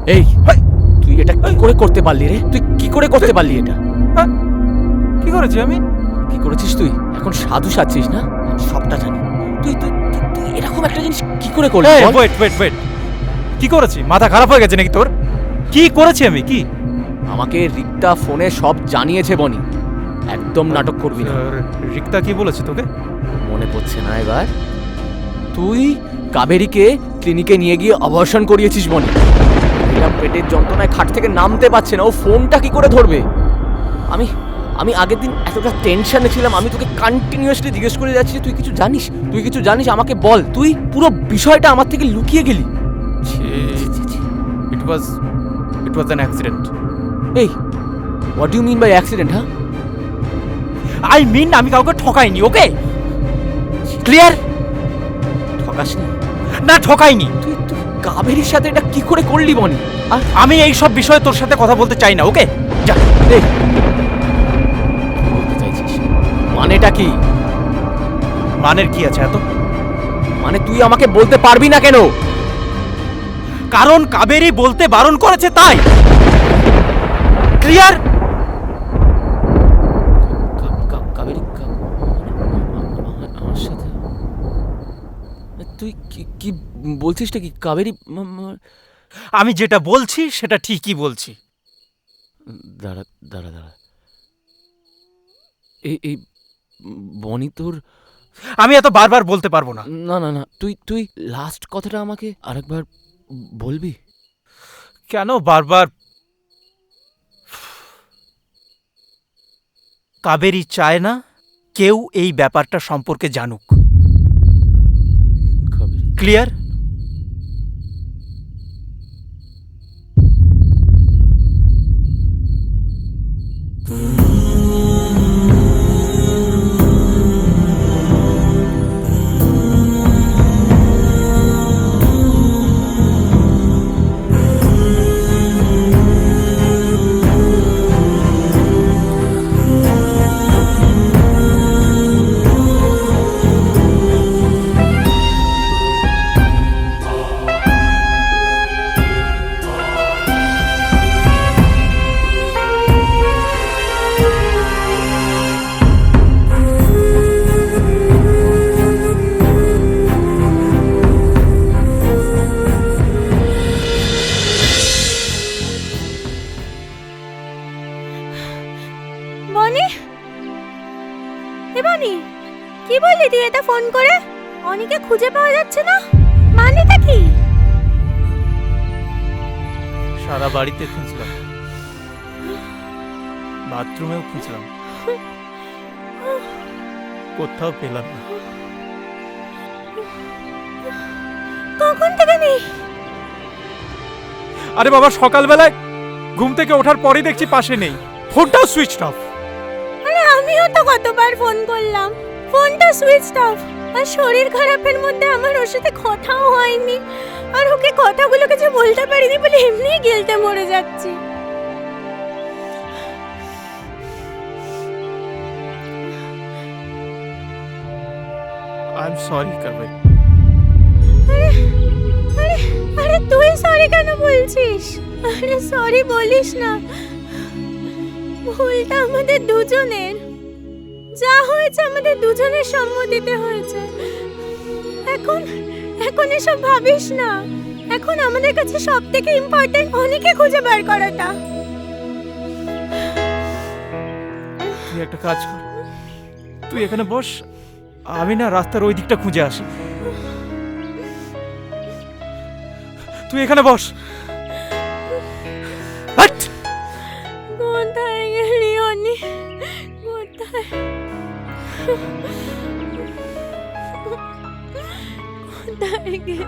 এই তুই এটা কি করে করতে পারলি রে? তুই কি করে করতে পারলি এটা? কি করেছি আমি? কি করেছিস তুই? এখন সাধু সাজছিস না? সবটা জানি। তুই তুই তুই- তুই এরকম একটা জিনিস কি করে করলি? বল। ওয়েট, কি করেছি? মাথা খারাপ হয়ে গেছে নাকি তোর? কি করেছি আমি? কি? আমাকে রিক্তা ফোনে সব জানিয়েছে বনি। একদম নাটক করবি না। রিক্তা কি বলেছে তোকে? মনে পড়ছে না এবার? তুই কাবেরীকে ক্লিনিকে নিয়ে গিয়ে অপারেশন করিয়েছিস বনি। এটা পেটের যন্ত্রণায় খাট থেকে নামতে পারছে না, ও ফোনটা কি করে ধরবে? আমি আমি আগের দিন এতটা টেনশনে ছিলাম, আমি তোকে কন্টিনিউয়াসলি জিজ্ঞেস করে যাচ্ছি তুই কিছু জানিস, তুই কিছু জানিস, আমাকে বল। তুই পুরো বিষয়টা আমার থেকে লুকিয়ে গেলি। It was an accident. এই what do you mean by accident? হ্যাঁ, আই মিন আমি কাউকে ঠকাইনি, ওকে? ক্লিয়ার? ঠকাসনি? না, ঠকাইনি। তুই তুই কাবেরীর সাথে এটা কি করে করলি বনি? আর আমি এই সব বিষয়ে তোর সাথে কথা বলতে চাই না, ওকে? যা। এই কি বলতে চাইছিস? মানেটা কি? মানের কি আছে এত? মানে তুই আমাকে বলতে পারবি না কেন? কারণ কাবেরী বলতে বারণ করেছে, তাই। ক্লিয়ার? কাবেরী আমার সাথে তুই কি বলছিসটা কি? কাবেরী আমি যেটা বলছি সেটা ঠিকই বলছি। দাঁড়া দাঁড়া দাঁড়া, এই বনি তোর? আমি এত বারবার বলতে পারবো না। না না না, তুই তুই লাস্ট কথাটা আমাকে আরেকবার বলবি? কেন বারবার? কাবেরী চায় না কেউ এই ব্যাপারটা সম্পর্কে জানুক। কাবেরী ক্লিয়ার? বনি, এ বনি, কি বললি তুই এটা ফোন করে? অনিকে খুঁজে পাওয়া যাচ্ছে না, মানেটা কি? সারা বাড়িতে খুঁজলাম, বাথরুমেও খুঁজলাম, কোথাও পেলাম না। কখন থেকে নেই? আরে বাবা, সকালবেলায় ঘুম থেকে ওঠার পরেই দেখছি পাশে নেই, ফোনটাও সুইচ অফ। আরে আমিও তো কতবার ফোন করলাম, ফোনটা সুইচ অফ। আর শরীর খারাপের মধ্যে আমার ওর সাথে কথাও হয়নি, আর ওকে কথাগুলো কিছু বলতে পারিনি বলে এমনিই গিলতে মরে যাচ্ছি। I am sorry Kaberi. আরে আরে আরে তুই সরি কেন বলছিস? আরে সরি বলিস না, ভুলটা আমাদের দুজনের। যা হয়েছে আমাদের দুজনের সম্মতিতে হয়েছে। এখন এখন এসব ভাবিস না। এখন আমাদের কাছে সব থেকে ইম্পর্টেন্ট অনেকে খুঁজে বার করাটা। তুই একটা কাজ কর, তুই এখানে বস, আমি না রাস্তার ওই দিকটা খুঁজে আসি। তুই এখানে বস। হাট! কোথায় গেলি অনি? কোথায় কোথায় গেলি?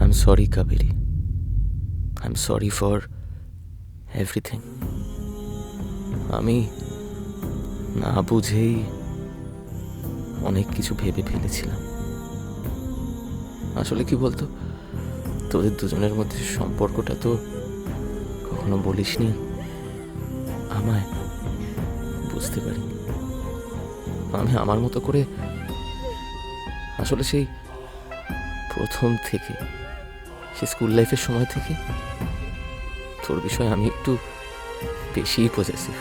I'm sorry, Kaveri. I'm sorry for everything. আমি না বুঝেই অনেক কিছু ভেবে ফেলেছিলাম। আসলে কি বলতো, তোদের দুজনের মধ্যে সম্পর্কটা তো কখনো বলিসনি আমায়, বুঝতে পারিনি। আমি আমার মতো করে আসলে সেই প্রথম থেকে, সে স্কুল লাইফের সময় থেকে তোর বিষয়ে আমি একটু বেশিই পজেসিভ।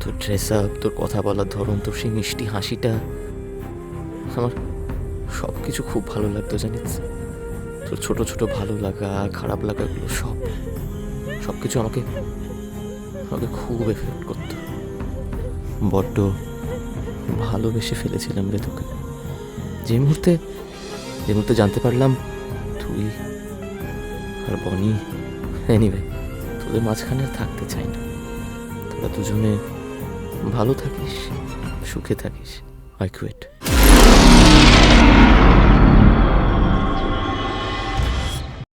তোর ড্রেস আপ, তোর কথা বলার ধরন, তোর সেই মিষ্টি হাসিটা, আমার সব কিছু খুব ভালো লাগতো জানিস। তোর ছোট ছোট ভালো লাগা, খারাপ লাগাগুলো সব কিছু আমাকে খুব এফেক্ট করতো। বড্ড ভালোবেসে ফেলেছিলাম রে তোকে। যে মুহূর্তে জানতে পারলাম তুই আর বনি, এনিওয়ে, তোদের মাঝখানে আর থাকতে চাই না। তোরা দুজনে ভালো থাকিস, সুখে থাকিস। I quit.